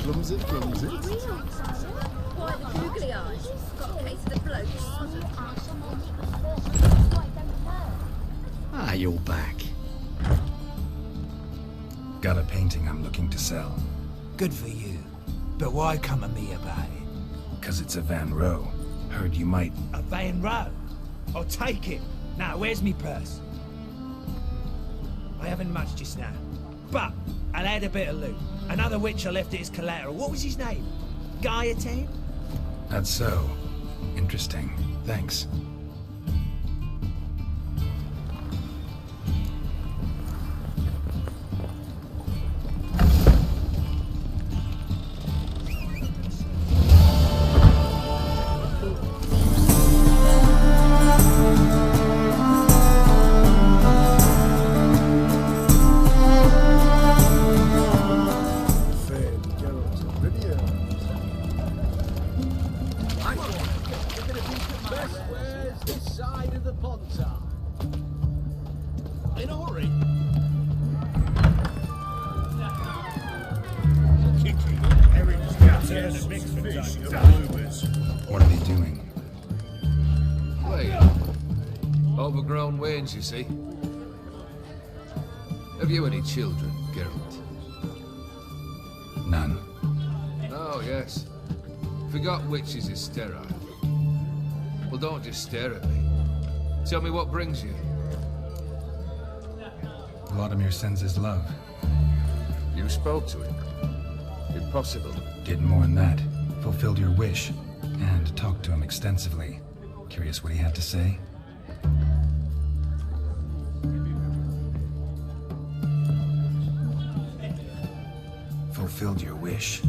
Clumsy. Quite the googly eyes. Got a case of the blokes. Ah, you're back. Got a painting I'm looking to sell. Good for you. But why come to me about it? 'Cause it's a Van Row. Heard you might... A Van Row? I'll take it. Now, where's me purse? I haven't much just now. But I'll add a bit of loot. Another witch I left at his collateral. What was his name? Gaiatane? That's so. Interesting. Thanks. What are they doing? Playing. Overgrown wains, you see. Have you any children, Geralt? None. Oh, yes. Forgot witches is sterile. Well, don't just stare at me. Tell me what brings you. Vladimir sends his love. You spoke to him. Impossible. Did more than that. Fulfilled your wish. And talked to him extensively. Curious what he had to say? Fulfilled your wish.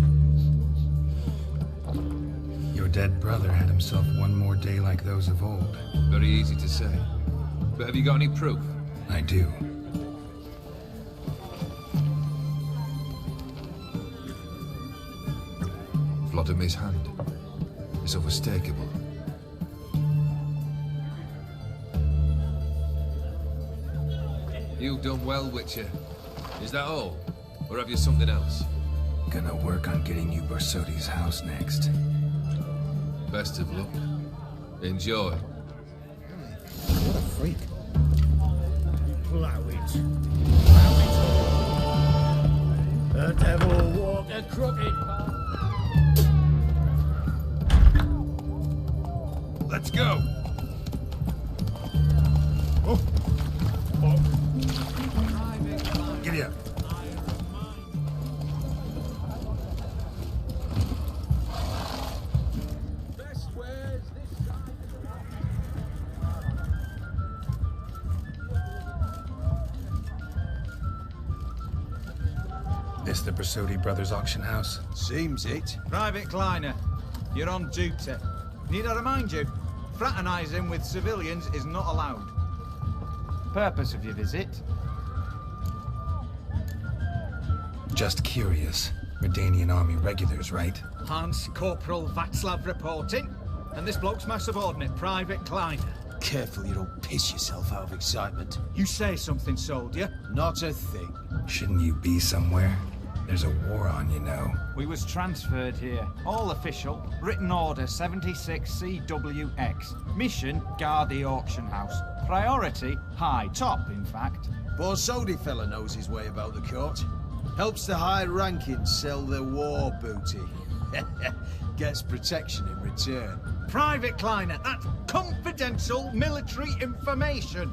Your dead brother had himself one more day like those of old. Very easy to say. But have you got any proof? I do. Vladimir's hand is unmistakable. You've done well, Witcher. Is that all? Or have you something else? Gonna work on getting you Borsoti's house next. Best of luck. Enjoy. What a freak. Plow it. The devil walk a crooked path. Let's go! Giddy up. This the Borsodi Brothers auction house? Seems it. Private Kleiner, you're on duty. Need I remind you, fraternizing with civilians is not allowed. Purpose of your visit? Just curious. Redanian army regulars, right? Hans Corporal Václav reporting. And this bloke's my subordinate, Private Kleiner. Careful you don't piss yourself out of excitement. You say something, soldier? Not a thing. Shouldn't you be somewhere? There's a war on, you know. We was transferred here. All official. Written order 76 CWX. Mission, guard the auction house. Priority, high. Top, in fact. Borsodi fella knows his way about the court. Helps the high rankings sell their war booty. Gets protection in return. Private Kleiner, that's confidential military information.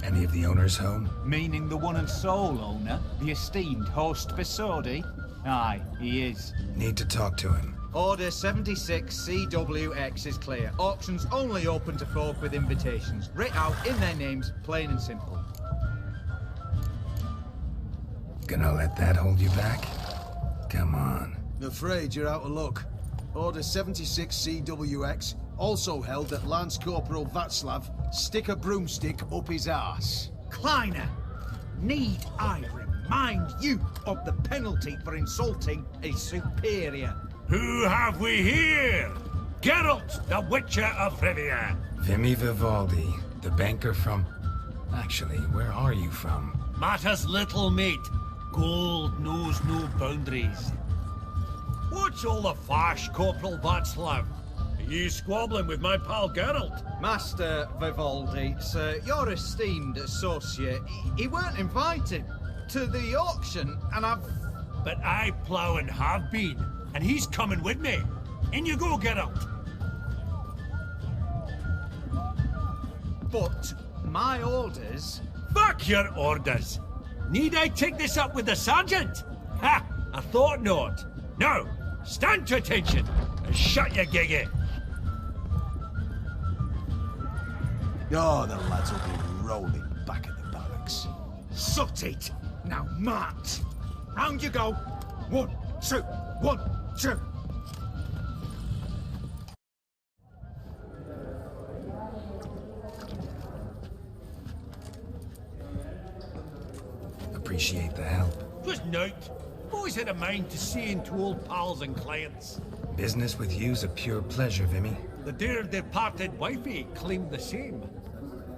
Any of the owners home? Meaning the one and sole owner, the esteemed host Borsodi? Aye, he is. Need to talk to him. Order 76 CWX is clear. Auctions only open to folk with invitations. Writ out in their names, plain and simple. Gonna let that hold you back? Come on. Afraid you're out of luck. Order 76 CWX also held that Lance Corporal Václav stick a broomstick up his arse. Kleiner, need I remind you of the penalty for insulting a superior? Who have we here? Geralt, the Witcher of Rivia. Vimy Vivaldi, the banker from... Actually, where are you from? Matters little, mate. Gold knows no boundaries. What's all the fash, Corporal Václav? Are you squabbling with my pal Geralt? Master Vivaldi, sir, your esteemed associate, he weren't invited to the auction, and I've... But I plough and have been, and he's coming with me. In you go, Geralt. But my orders... Fuck your orders! Need I take this up with the sergeant? Ha! I thought not. Now, stand to attention and shut your giggy. Oh, the lads will be rolling back at the barracks. Sut it! Now march! Round you go! 1, 2, 1, 2! Appreciate the help. Just note, always had a mind to see into old pals and clients. Business with you's a pure pleasure, Vimy. The dear departed wifey claimed the same.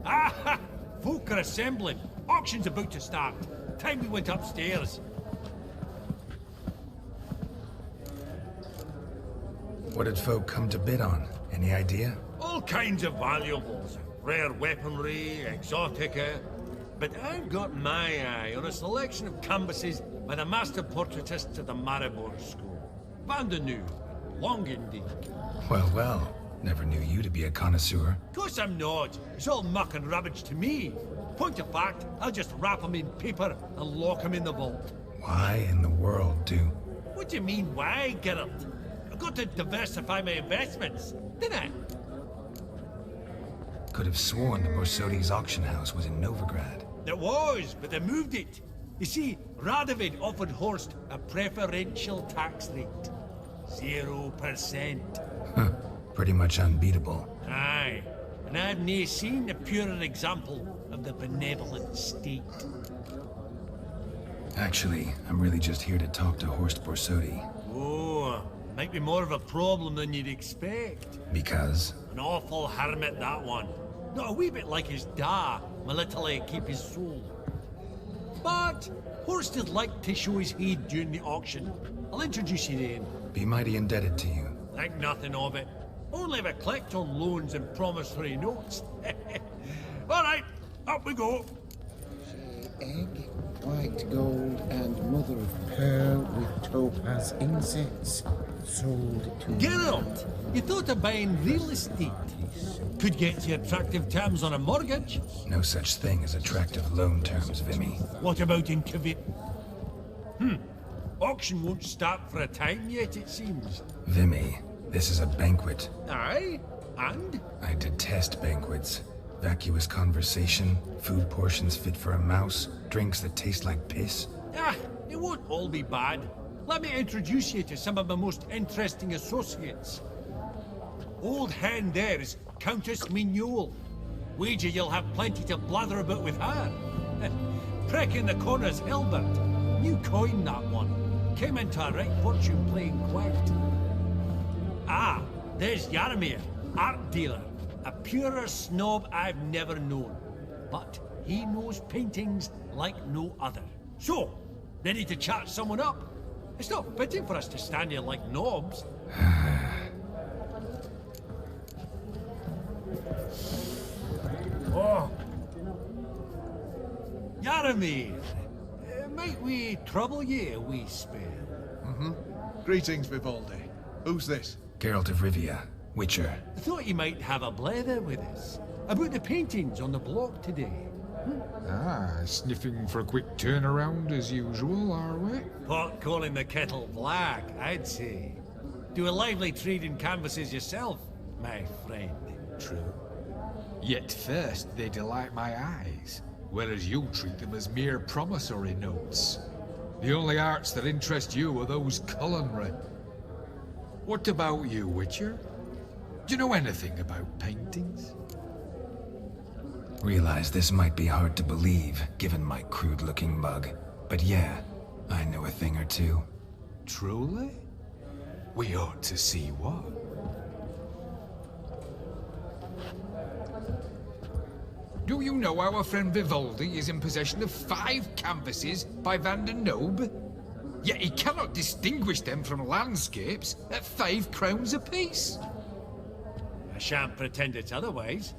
Ah! Folk are assembling. Auction's about to start. Time we went upstairs. What did folk come to bid on? Any idea? All kinds of valuables. Rare weaponry, exotica. But I've got my eye on a selection of canvases by the master portraitists of the Maribor School. Van de New, long indeed. Well, well. Never knew you to be a connoisseur. Of course I'm not. It's all muck and rubbish to me. Point of fact, I'll just wrap them in paper and lock them in the vault. Why in the world do? What do you mean, why, Geralt? I've got to diversify my investments, didn't I? Could have sworn the Borsodi's auction house was in Novigrad. It was, but they moved it. You see, Radovid offered Horst a preferential tax rate. 0%. Huh. Pretty much unbeatable. Aye, and I've nae seen a purer example of the benevolent state. Actually, I'm really just here to talk to Horst Borsodi. Oh, might be more of a problem than you'd expect. Because? An awful hermit, that one. Not a wee bit like his da, military keep his soul. But Horst would like to show his heed during the auction. I'll introduce you to him. Be mighty indebted to you. Think nothing of it. Only if I collect on loans and promissory notes. All right, up we go. Egg, white gold, and mother of pearl with topaz insets. Sold to... Geralt, you thought of buying real estate. Could get you attractive terms on a mortgage. No such thing as attractive loan terms, Vimy. What about in Kavit? Auction won't start for a time yet, it seems. Vimy, this is a banquet. Aye, and? I detest banquets. Vacuous conversation, food portions fit for a mouse, drinks that taste like piss. Ah, it won't all be bad. Let me introduce you to some of my most interesting associates. Old hen there is Countess Mignole. Wager you'll have plenty to blather about with her. Prick in the corner's Hilbert. New coin, that one. Came into a right fortune playing quite. Ah, there's Jaromir, art dealer. A purer snob I've never known. But he knows paintings like no other. So, ready to chat someone up? It's not fitting for us to stand here like knobs. Oh. Jaromir, might we trouble ye a wee spell? Greetings, Vivaldi. Who's this? Geralt of Rivia, Witcher. I thought you might have a blether with us. About the paintings on the block today. Ah, sniffing for a quick turnaround as usual, are we? Pot calling the kettle black, I'd say. Do a lively trade in canvases yourself, my friend. True. Yet first they delight my eyes, whereas you treat them as mere promissory notes. The only arts that interest you are those culinary. What about you, Witcher? Do you know anything about paintings? Realize this might be hard to believe, given my crude-looking mug. But yeah, I know a thing or two. Truly? We ought to see what. Do you know our friend Vivaldi is in possession of 5 canvases by Van der Nobe? Yet he cannot distinguish them from landscapes at 5 crowns apiece. I shan't pretend it's otherwise.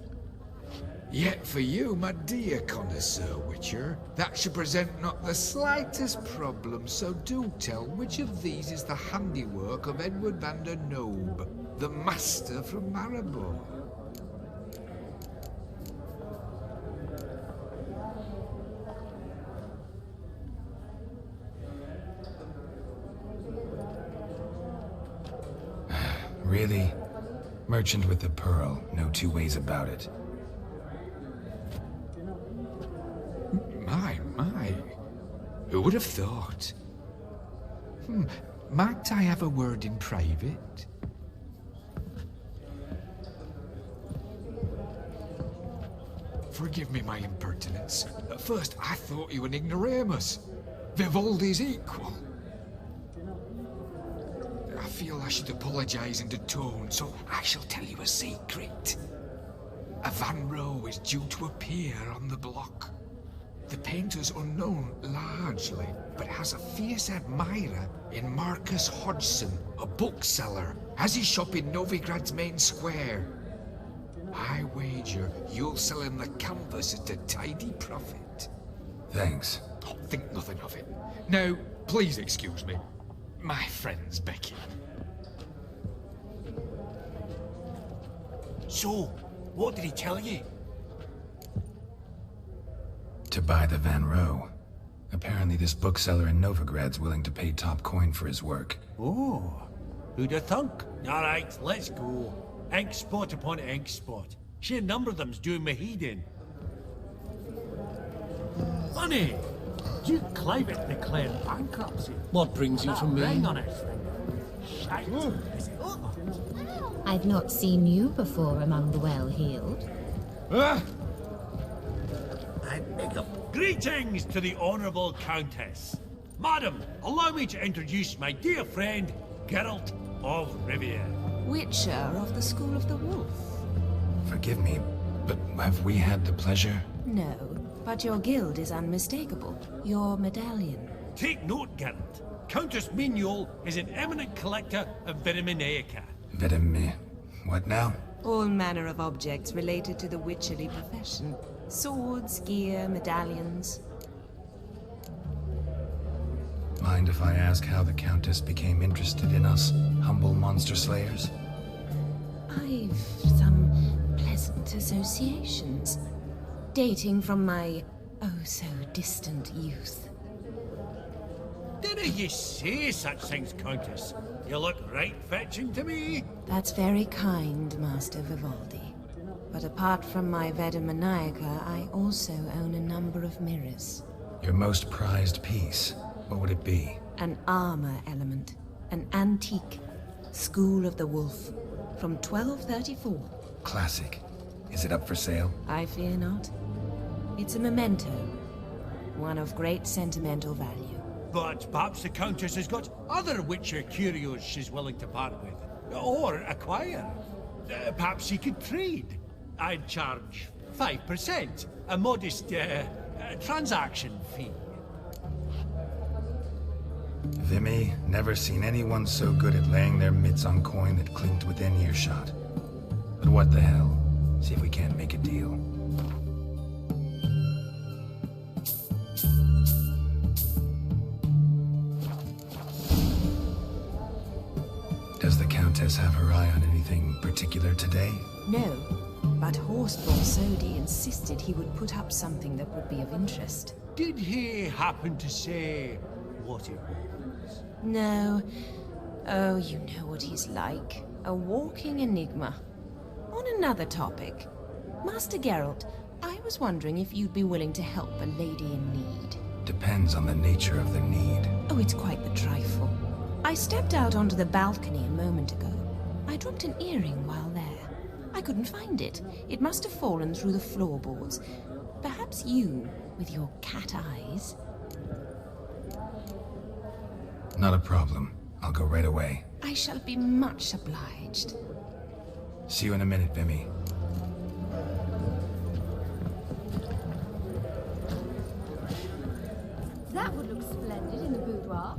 Yet for you, my dear connoisseur Witcher, that should present not the slightest problem, so do tell which of these is the handiwork of Edward van der Nobe, the master from Maribor. Really? Merchant with the pearl, no 2 ways about it. My. Who would have thought? Might I have a word in private? Forgive me my impertinence. At first, I thought you an ignoramus. Vivaldi's equal. I feel I should apologize in the tone, so I shall tell you a secret. A Van Rohe is due to appear on the block. The painter's unknown largely, but has a fierce admirer in Marcus Hodgson, a bookseller, has his shop in Novigrad's main square. I wager you'll sell him the canvas at a tidy profit. Thanks. Oh, think nothing of it. Now, please excuse me. My friend's Becky. So, what did he tell you? To buy the Van Rohe. Apparently this bookseller in Novigrad's willing to pay top coin for his work. Oh, who'd have thunk? All right, let's go. Ink spot upon ink spot. Sheer number of them's doing me heed in. Funny, Duke Clivet declared bankruptcy. What brings you to me? Ring on his finger. Shite. Is it up? I've not seen you before among the well-heeled. Greetings to the Honourable Countess. Madam, allow me to introduce my dear friend, Geralt of Rivia. Witcher of the School of the Wolf. Forgive me, but have we had the pleasure? No, but your guild is unmistakable. Your medallion. Take note, Geralt. Countess Mignol is an eminent collector of Vitaminaica. What now? All manner of objects related to the witcherly profession. Swords, gear, medallions. Mind if I ask how the Countess became interested in us, humble monster slayers? I've some pleasant associations, dating from my oh-so-distant youth. Didn't you say such things, Countess? You look right fetching to me. That's very kind, Master Vivaldi. But apart from my Vitaminaica, I also own a number of mirrors. Your most prized piece, what would it be? An armor element. An antique. School of the Wolf. From 1234. Classic. Is it up for sale? I fear not. It's a memento. One of great sentimental value. But perhaps the Countess has got other Witcher curios she's willing to part with. Or acquire. Perhaps she could trade. I'd charge 5%. A modest, transaction fee. Vimy, never seen anyone so good at laying their mitts on coin that clinked within earshot. But what the hell? See if we can't make a deal. Does the Countess have her eye on anything particular today? No, but Horstball Sodi insisted he would put up something that would be of interest. Did he happen to say what it was? No. Oh, you know what he's like. A walking enigma. On another topic, Master Geralt, I was wondering if you'd be willing to help a lady in need. Depends on the nature of the need. Oh, it's quite the trifle. I stepped out onto the balcony a moment ago. I dropped an earring while there. I couldn't find it. It must have fallen through the floorboards. Perhaps you, with your cat eyes. Not a problem. I'll go right away. I shall be much obliged. See you in a minute, Vimy. That would look splendid in the boudoir.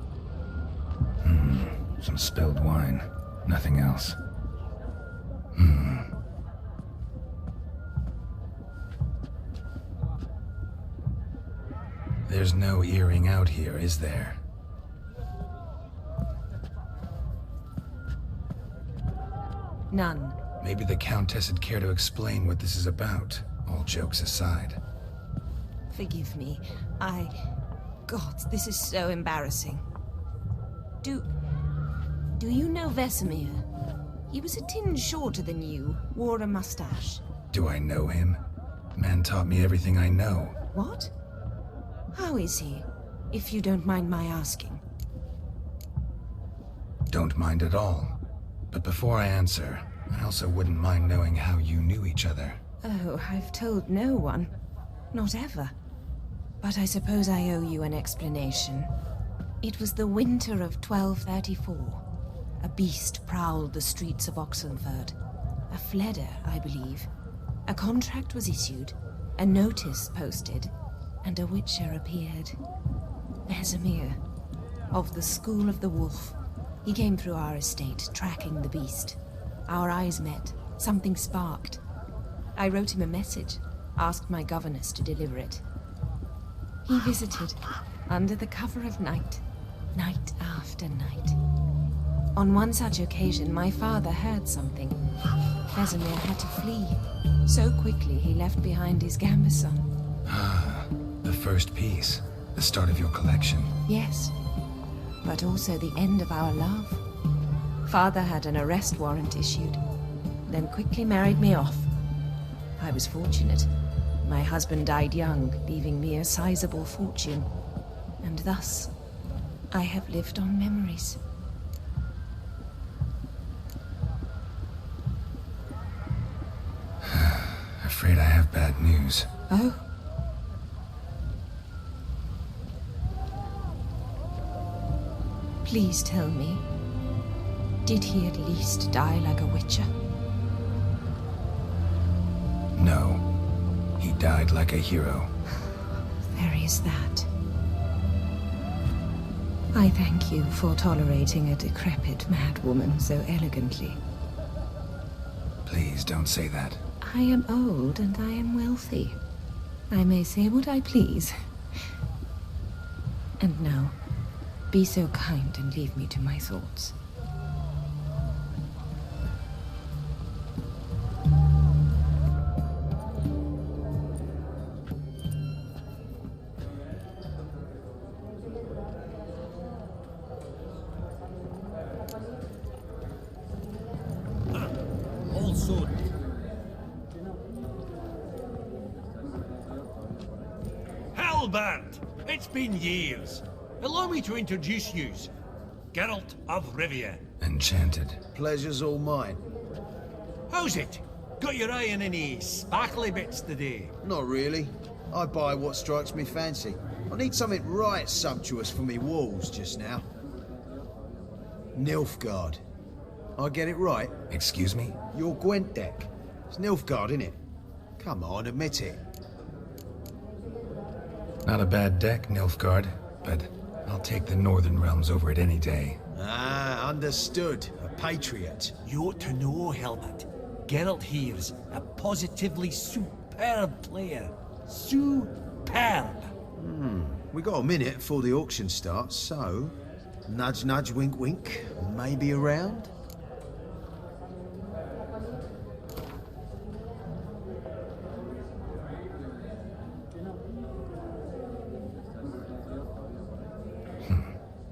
Some spilled wine. Nothing else. There's no earring out here, is there? None. Maybe the Countess would care to explain what this is about, all jokes aside. Forgive me. God, this is so embarrassing. Do you know Vesemir? He was a tinge shorter than you, wore a mustache. Do I know him? Man taught me everything I know. What? How is he, if you don't mind my asking? Don't mind at all. But before I answer, I also wouldn't mind knowing how you knew each other. Oh, I've told no one. Not ever. But I suppose I owe you an explanation. It was the winter of 1234. A beast prowled the streets of Oxenford. A fledder, I believe. A contract was issued, a notice posted, and a witcher appeared. Vesemir, of the School of the Wolf. He came through our estate, tracking the beast. Our eyes met. Something sparked. I wrote him a message, asked my governess to deliver it. He visited, under the cover of night, night after night. On one such occasion, my father heard something. Vesemir had to flee. So quickly, he left behind his gambeson. Ah, the first piece. The start of your collection. Yes, but also the end of our love. Father had an arrest warrant issued, then quickly married me off. I was fortunate. My husband died young, leaving me a sizable fortune. And thus, I have lived on memories. Afraid I have bad news. Oh? Please tell me, did he at least die like a witcher? No. He died like a hero. There is that. I thank you for tolerating a decrepit madwoman so elegantly. Please don't say that. I am old and I am wealthy. I may say what I please. And now, be so kind and leave me to my thoughts. Also, Halberd! It's been years. Allow me to introduce yous. Geralt of Rivia. Enchanted. Pleasure's all mine. How's it? Got your eye on any sparkly bits today? Not really. I buy what strikes me fancy. I need something right sumptuous for me walls just now. Nilfgaard. I get it right? Excuse me? Your Gwent deck. It's Nilfgaard, innit? Come on, admit it. Not a bad deck, Nilfgaard, but I'll take the Northern Realms over it any day. Ah, understood. A patriot. You ought to know, Helmut. Geralt here's a positively superb player. Superb! We got a minute before the auction starts, so... Nudge, nudge, wink, wink. Maybe around?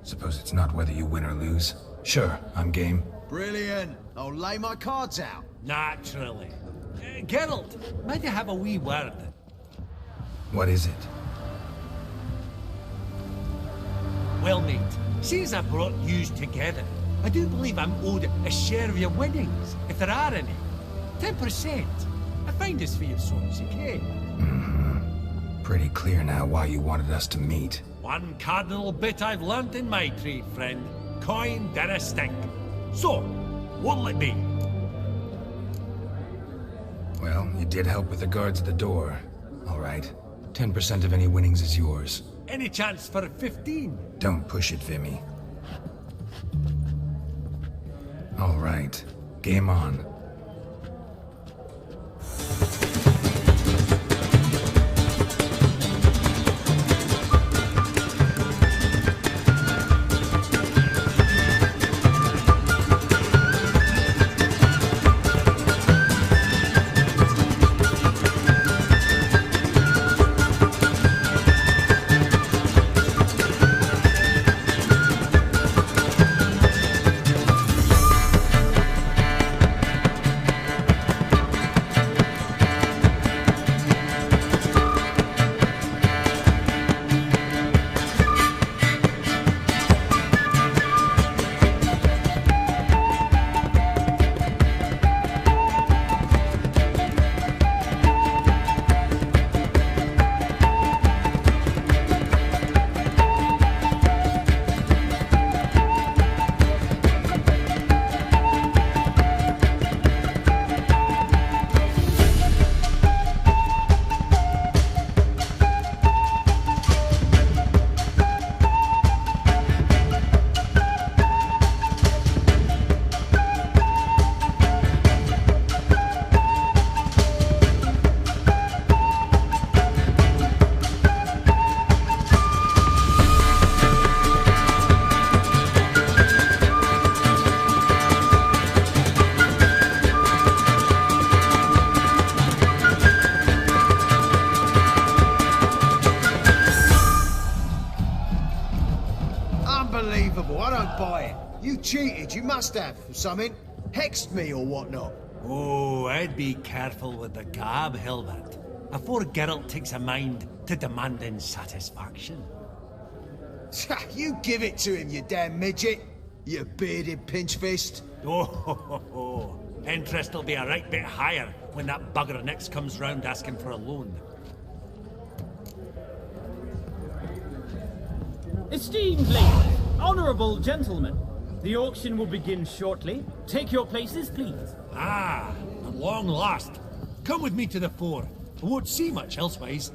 Suppose it's not whether you win or lose. Sure, I'm game. Brilliant. I'll lay my cards out. Naturally. Geralt, might I have a wee word? What is it? Well, mate, since I brought yous together, I do believe I'm owed a share of your winnings, if there are any. 10%. I find this for your sons, okay? Pretty clear now why you wanted us to meet. One cardinal bit I've learnt in my trade, friend. Coin dinna stink. So, what'll it be? Well, you did help with the guards at the door. All right. 10% of any winnings is yours. Any chance for 15? Don't push it, Vimy. All right, game on. Unbelievable, I don't buy it. You cheated, you must have, or something. Hexed me or whatnot. Oh, I'd be careful with the gab, Hilbert. Afore Geralt takes a mind to demanding satisfaction. You give it to him, you damn midget. You bearded pinchfist. Oh, interest will be a right bit higher when that bugger next comes round asking for a loan. Esteemed ladies, honourable gentlemen, the auction will begin shortly. Take your places, please. Ah, at long last. Come with me to the fore. I won't see much elsewise.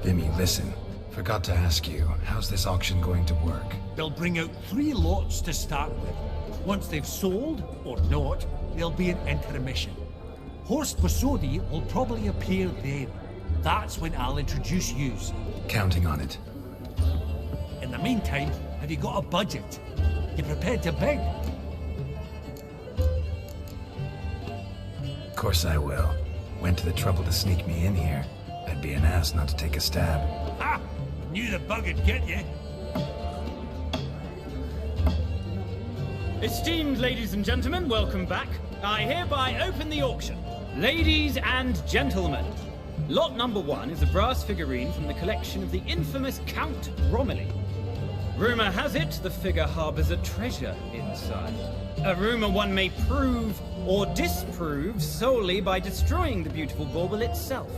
Vimy, listen. Forgot to ask you, how's this auction going to work? They'll bring out 3 lots to start with. Once they've sold, or not, there'll be an intermission. Horst Posodi will probably appear then. That's when I'll introduce yous. Counting on it. In the meantime, have you got a budget? You prepared to beg? Of course I will. Went to the trouble to sneak me in here. I'd be an ass not to take a stab. Ha! Knew the bug'd get you. Esteemed ladies and gentlemen, welcome back. I hereby open the auction. Ladies and gentlemen, lot number 1 is a brass figurine from the collection of the infamous Count Romilly. Rumour has it the figure harbours a treasure inside. A rumour one may prove or disprove solely by destroying the beautiful bauble itself.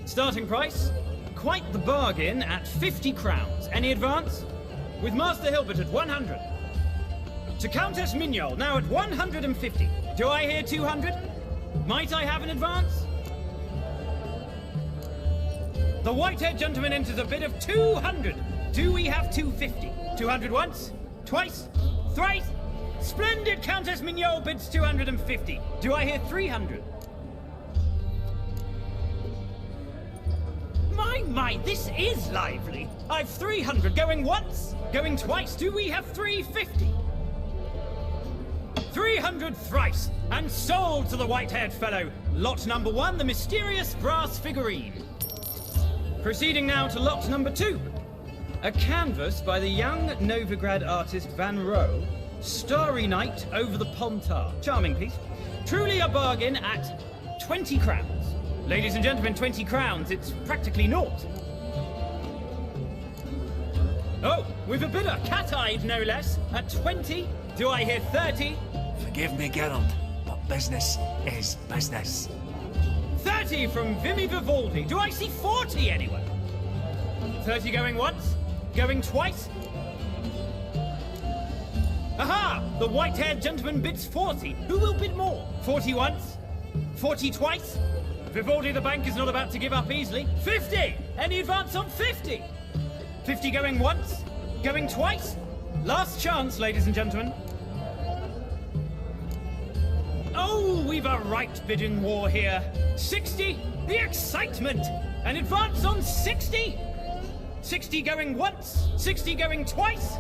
Starting price? Quite the bargain at 50 crowns. Any advance? With Master Hilbert at 100. To Countess Mignol, now at 150. Do I hear 200? Might I have an advance? The white-haired gentleman enters a bid of 200. Do we have 250? 200 once? Twice? Thrice? Splendid! Countess Mignol bids 250. Do I hear 300? My, this is lively. I've 300 going once, going twice. Do we have 350? 300 thrice, and sold to the white-haired fellow. Lot number 1, the mysterious brass figurine. Proceeding now to lot number 2. A canvas by the young Novigrad artist Van Rohe, Starry Night over the Pontar. Charming piece. Truly a bargain at 20 crowns. Ladies and gentlemen, 20 crowns, it's practically naught. Oh, with a bidder, cat-eyed no less, at 20. Do I hear 30? Forgive me, Geralt, but business is business. 30 from Vimy Vivaldi. Do I see 40 anywhere? 30 going once? Going twice? Aha! The white-haired gentleman bids 40. Who will bid more? 40 once? 40 twice? Vivaldi the bank is not about to give up easily. 50! Any advance on 50? 50 going once? Going twice? Last chance, ladies and gentlemen. Oh, we've a right bidding war here. 60? The excitement! An advance on 60? 60 going once? 60 going twice?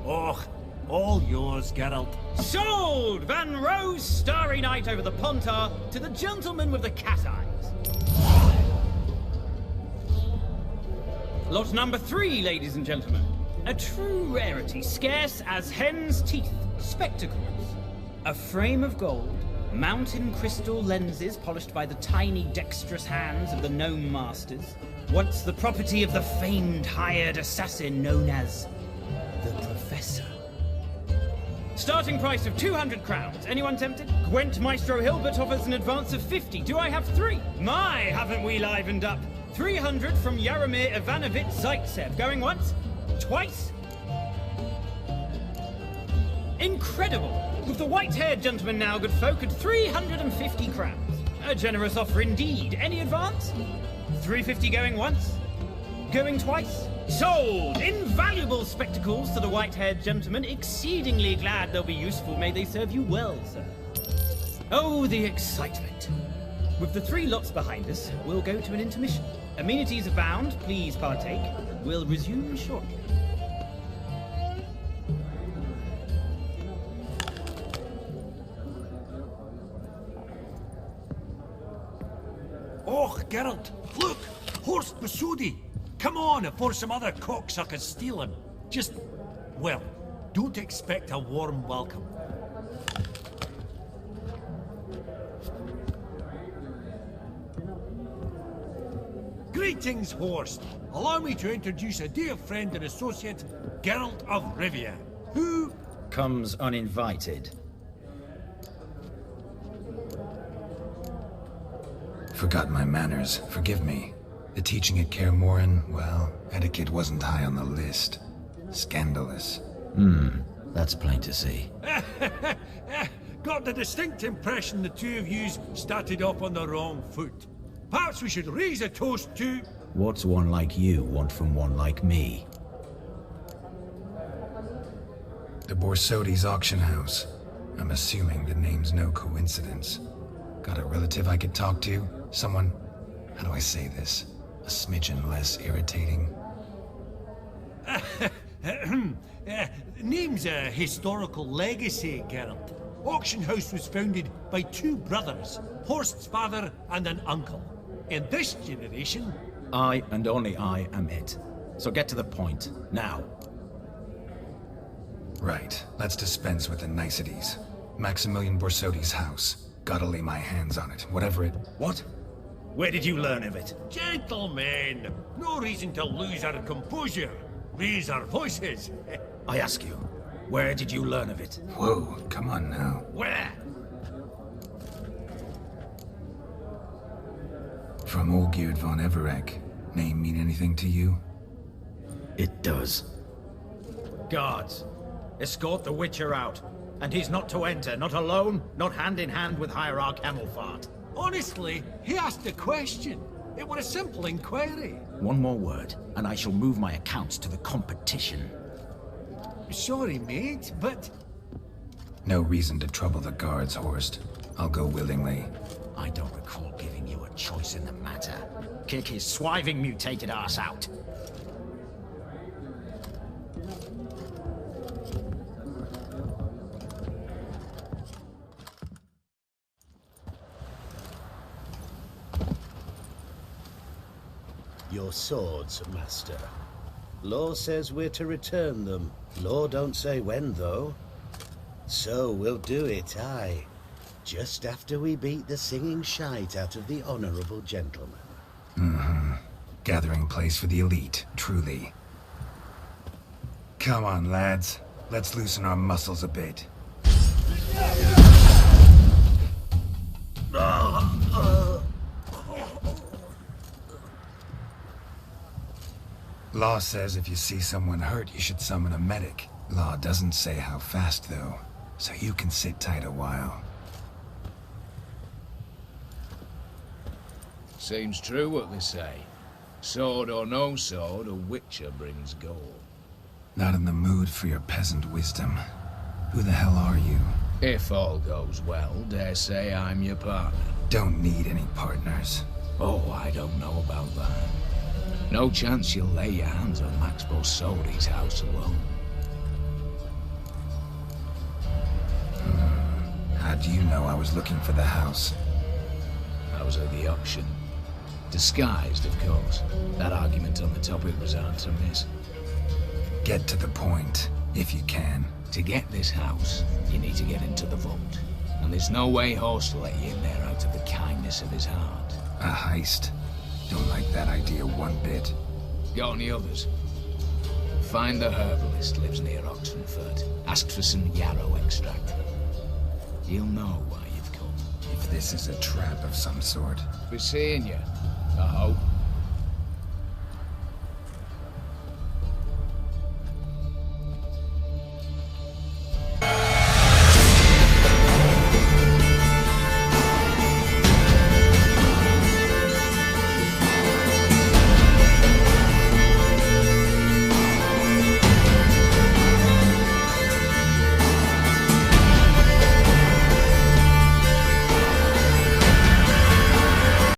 Och, all yours, Geralt. Sold! Van Roe's Starry Night over the Pontar to the gentleman with the cat eyes. Lot number 3, ladies and gentlemen. A true rarity, scarce as hen's teeth. Spectacles. A frame of gold, mountain crystal lenses polished by the tiny dexterous hands of the gnome masters. Once the property of the famed hired assassin known as the Professor. Starting price of 200 crowns. Anyone tempted? Gwent Maestro Hilbert offers an advance of 50. Do I have 3? My, haven't we livened up? 300 from Jaromir Ivanovich Zaitsev. Going once? Twice? Incredible! With the white-haired gentleman now, good folk, at 350 crowns. A generous offer indeed. Any advance? 350 going once? Going twice? Sold! Invaluable spectacles to the white-haired gentleman. Exceedingly glad they'll be useful. May they serve you well, sir. Oh, the excitement. With the 3 lots behind us, we'll go to an intermission. Amenities abound. Please partake. We'll resume shortly. Och, Geralt, look! Horst Basudi! Come on before some other cocksuckers steal him. Just, well, don't expect a warm welcome. Greetings, Horst. Allow me to introduce a dear friend and associate, Geralt of Rivia, who comes uninvited. Forgot my manners. Forgive me. The teaching at Kaer Morhen, well, etiquette wasn't high on the list. Scandalous. That's plain to see. got the distinct impression the two of yous started off on the wrong foot. Perhaps we should raise a toast to... What's one like you want from one like me? The Borsodi's auction house. I'm assuming the name's no coincidence. Got a relative I could talk to? Someone, how do I say this? A smidgen less irritating? Name's a historical legacy, Geralt. Auction house was founded by two brothers, Horst's father and an uncle. In this generation... I and only I am it. So get to the point, now. Right, let's dispense with the niceties. Maximilian Borsodi's house. Gotta lay my hands on it, whatever it... What? Where did you learn of it? Gentlemen, no reason to lose our composure. Raise our voices. I ask you, where did you learn of it? Whoa, come on now. Where? From Olgierd von Everec. Name mean anything to you? It does. Guards, escort the Witcher out. And he's not to enter, not alone, not hand in hand with Hierarch Hemmelfart. Honestly, he asked a question. It was a simple inquiry. One more word, and I shall move my accounts to the competition. Sorry, mate, but... No reason to trouble the guards, Horst. I'll go willingly. I don't recall giving you a choice in the matter. Kick his swiving mutated ass out. Your swords, Master. Law says we're to return them. Law don't say when, though. So we'll do it, aye. Just after we beat the singing shite out of the honorable gentleman. Mm-hmm. Gathering place for the elite, truly. Come on, lads. Let's loosen our muscles a bit. Law says if you see someone hurt, you should summon a medic. Law doesn't say how fast, though, so you can sit tight a while. Seems true what they say. Sword or no sword, a witcher brings gold. Not in the mood for your peasant wisdom. Who the hell are you? If all goes well, dare say I'm your partner. Don't need any partners. Oh, I don't know about that. No chance you'll lay your hands on Max Borsodi's house alone. How do you know I was looking for the house? I was at the auction. Disguised, of course. That argument on the topic was hard to miss. Get to the point, if you can. To get this house, you need to get into the vault. And there's no way Horst will let you in there out of the kindness of his heart. A heist? Don't like that idea one bit. Got any others? Find the herbalist lives near Oxenford. Ask for some yarrow extract. He'll know why you've come. If this is a trap of some sort. Be seeing you, I hope.